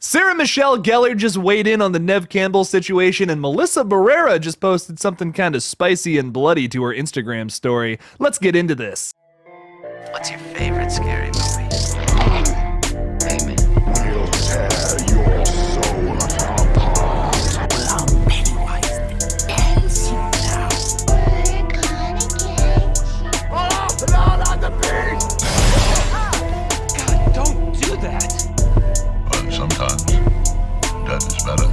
Sarah Michelle Gellar just weighed in on the Neve Campbell situation, and Melissa Barrera just posted something kind of spicy and bloody to her Instagram story. Let's get into this. What's your favorite scary movie? Amen. We'll tear your soul apart. Allow Pennywise to dance you now. We're gonna get you. Oh, not on the beat! God, don't do that. But sometimes death is better.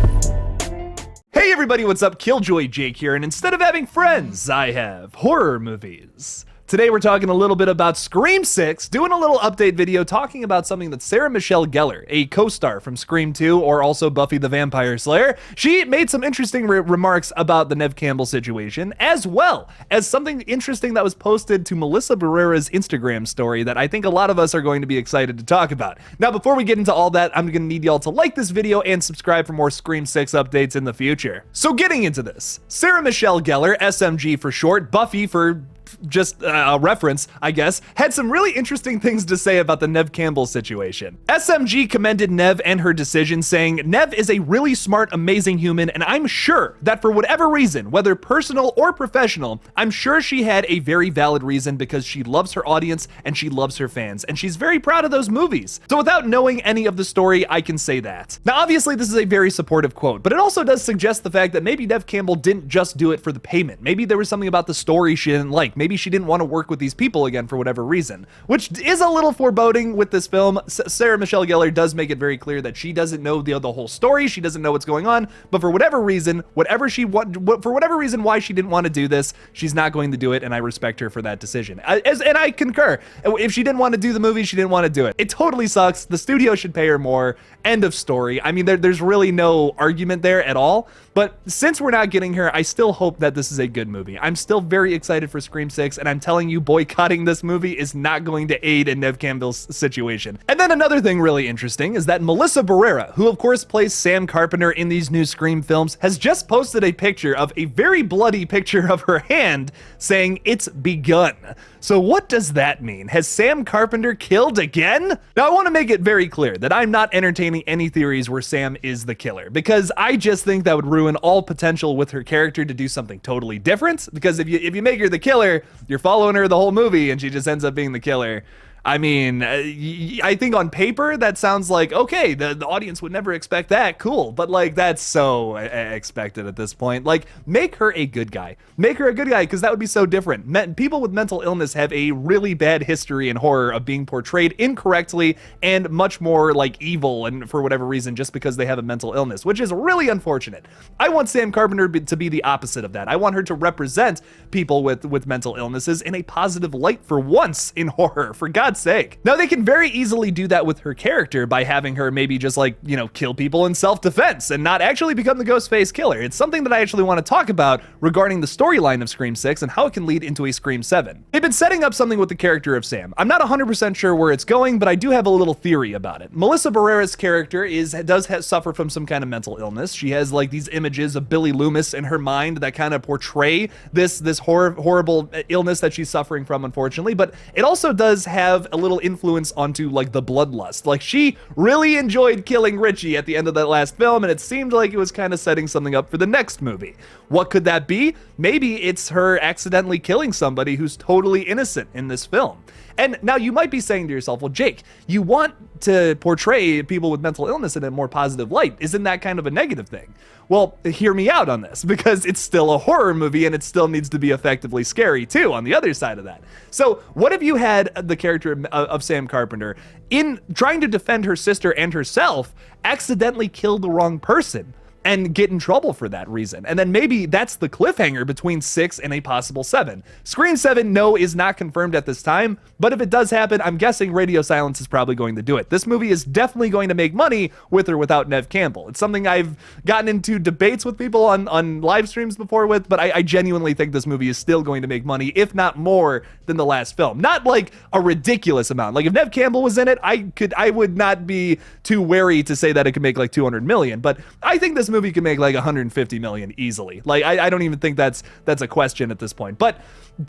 Hey everybody, what's up? KillJoy Jake here, and instead of having friends, I have horror movies. Today we're talking a little bit about Scream 6, doing a little update video talking about something that Sarah Michelle Gellar, a co-star from Scream 2 or also Buffy the Vampire Slayer, she made some interesting remarks about the Neve Campbell situation, as well as something interesting that was posted to Melissa Barrera's Instagram story that I think a lot of us are going to be excited to talk about. Now, before we get into all that, I'm going to need y'all to like this video and subscribe for more Scream 6 updates in the future. So getting into this, Sarah Michelle Gellar, SMG for short, Buffy for just a reference, I guess, had some really interesting things to say about the Neve Campbell situation. SMG commended Neve and her decision, saying, "Neve is a really smart, amazing human, and I'm sure that for whatever reason, whether personal or professional, I'm sure she had a very valid reason because she loves her audience and she loves her fans, and she's very proud of those movies. So without knowing any of the story, I can say that." Now, obviously, this is a very supportive quote, but it also does suggest the fact that maybe Neve Campbell didn't just do it for the payment. Maybe there was something about the story she didn't like. Maybe she didn't want to work with these people again for whatever reason, which is a little foreboding with this film. Sarah Michelle Gellar does make it very clear that she doesn't know the whole story. She doesn't know what's going on, but for whatever reason, why she didn't want to do this, she's not going to do it, and I respect her for that decision. And I concur. If she didn't want to do the movie, she didn't want to do it. It totally sucks. The studio should pay her more. End of story. I mean, there's really no argument there at all. But since we're not getting her, I still hope that this is a good movie. I'm still very excited for Scream 6, and I'm telling you, boycotting this movie is not going to aid in Neve Campbell's situation. And then another thing really interesting is that Melissa Barrera, who of course plays Sam Carpenter in these new Scream films, has just posted a picture of a very bloody picture of her hand saying, "It's begun." So what does that mean? Has Sam Carpenter killed again? Now, I want to make it very clear that I'm not entertaining any theories where Sam is the killer, because I just think that would ruin all potential with her character to do something totally different. Because if you make her the killer, you're following her the whole movie and she just ends up being the killer. I mean, I think on paper that sounds like, okay, the audience would never expect that, cool, but like that's so expected at this point. Like, make her a good guy. Make her a good guy, because that would be so different. People with mental illness have a really bad history in horror of being portrayed incorrectly and much more like evil, and for whatever reason, just because they have a mental illness, which is really unfortunate. I want Sam Carpenter to be the opposite of that. I want her to represent people with mental illnesses in a positive light for once in horror, for God's sake. Now, they can very easily do that with her character by having her maybe just like, you know, kill people in self-defense and not actually become the Ghostface killer. It's something that I actually want to talk about regarding the storyline of Scream 6 and how it can lead into a Scream 7. They've been setting up something with the character of Sam. I'm not 100% sure where it's going, but I do have a little theory about it. Melissa Barrera's character does suffer from some kind of mental illness. She has like these images of Billy Loomis in her mind that kind of portray this horrible illness that she's suffering from, unfortunately, but it also does have a little influence onto like the bloodlust. Like, she really enjoyed killing Richie at the end of that last film, and it seemed like it was kind of setting something up for the next movie. What could that be? Maybe it's her accidentally killing somebody who's totally innocent in this film. And now you might be saying to yourself, well, Jake, you want to portray people with mental illness in a more positive light. Isn't that kind of a negative thing? Well, hear me out on this, because it's still a horror movie and it still needs to be effectively scary too on the other side of that. So what if you had the character of Sam Carpenter, in trying to defend her sister and herself, accidentally kill the wrong person and get in trouble for that reason? And then maybe that's the cliffhanger between 6 and a possible 7. Scream 7, no, is not confirmed at this time, but if it does happen, I'm guessing Radio Silence is probably going to do it. This movie is definitely going to make money with or without Neve Campbell. It's something I've gotten into debates with people on live streams before with, but I genuinely think this movie is still going to make money, if not more than the last film. Not like a ridiculous amount. Like, if Neve Campbell was in it, I would not be too wary to say that it could make like 200 million, but I think this movie could make like 150 million easily. Like, I don't even think that's a question at this point. But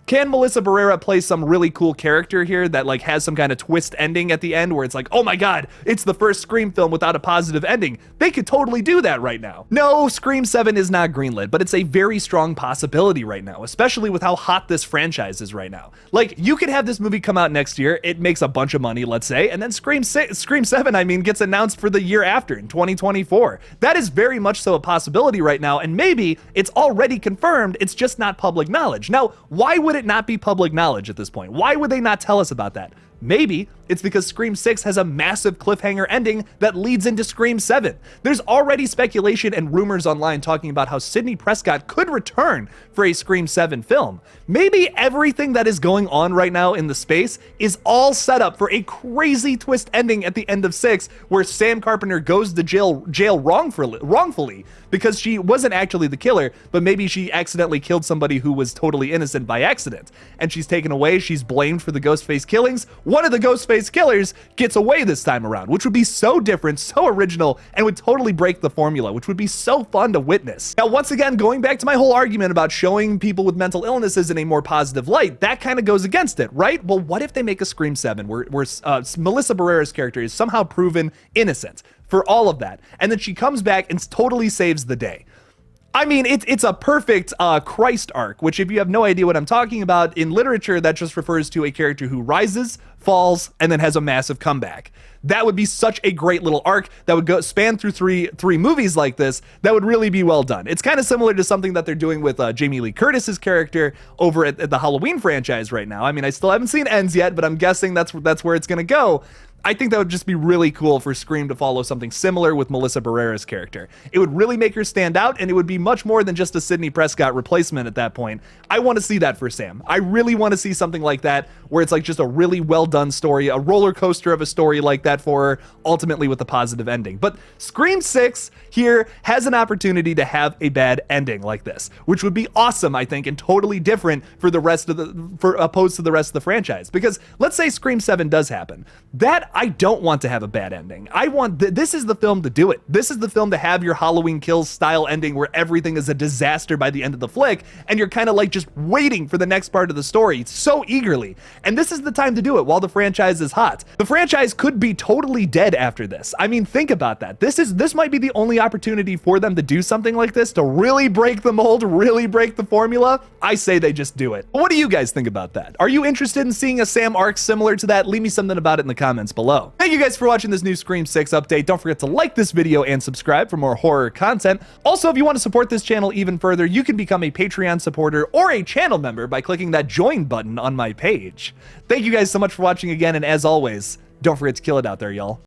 can Melissa Barrera play some really cool character here that like has some kind of twist ending at the end where it's like, oh my God, it's the first Scream film without a positive ending? They could totally do that right now. No, Scream 7 is not greenlit, but it's a very strong possibility right now, especially with how hot this franchise is right now. Like, you could have this movie come out next year, it makes a bunch of money, let's say, and then Scream 7, I mean, gets announced for the year after in 2024. That is very much so a possibility right now, and maybe it's already confirmed, it's just not public knowledge. Now, why would it not be public knowledge at this point? Why would they not tell us about that? Maybe it's because Scream 6 has a massive cliffhanger ending that leads into Scream 7. There's already speculation and rumors online talking about how Sidney Prescott could return for a Scream 7 film. Maybe everything that is going on right now in the space is all set up for a crazy twist ending at the end of 6, where Sam Carpenter goes to jail wrongfully because she wasn't actually the killer, but maybe she accidentally killed somebody who was totally innocent by accident. And she's taken away, she's blamed for the Ghostface killings. One of the Ghostface killers gets away this time around, which would be so different, so original, and would totally break the formula, which would be so fun to witness. Now, once again, going back to my whole argument about showing people with mental illnesses in a more positive light, that kind of goes against it, right? Well, what if they make a Scream 7 where Melissa Barrera's character is somehow proven innocent for all of that, and then she comes back and totally saves the day? I mean, it's a perfect Christ arc, which, if you have no idea what I'm talking about, in literature, that just refers to a character who rises, falls, and then has a massive comeback. That would be such a great little arc that would span through three movies like this. That would really be well done. It's kind of similar to something that they're doing with Jamie Lee Curtis's character over at the Halloween franchise right now. I mean, I still haven't seen Ends yet, but I'm guessing that's where it's going to go. I think that would just be really cool for Scream to follow something similar with Melissa Barrera's character. It would really make her stand out, and it would be much more than just a Sidney Prescott replacement at that point. I want to see that for Sam. I really want to see something like that, where it's like just a really well done story, a roller coaster of a story like that for her, ultimately with a positive ending. But Scream 6 here has an opportunity to have a bad ending like this, which would be awesome, I think, and totally different for opposed to the rest of the franchise. Because let's say Scream 7 does happen. That I don't want to have a bad ending. I want this is the film to do it. This is the film to have your Halloween Kills style ending where everything is a disaster by the end of the flick, and you're kind of like just waiting for the next part of the story so eagerly. And this is the time to do it while the franchise is hot. The franchise could be totally dead after this. I mean, think about that. This might be the only opportunity for them to do something like this, to really break the mold, really break the formula. I say they just do it. What do you guys think about that? Are you interested in seeing a Sam arc similar to that? Leave me something about it in the comments below. Thank you guys for watching this new Scream 6 update. Don't forget to like this video and subscribe for more horror content. Also, if you want to support this channel even further, you can become a Patreon supporter or a channel member by clicking that join button on my page. Thank you guys so much for watching again, and as always, don't forget to kill it out there, y'all.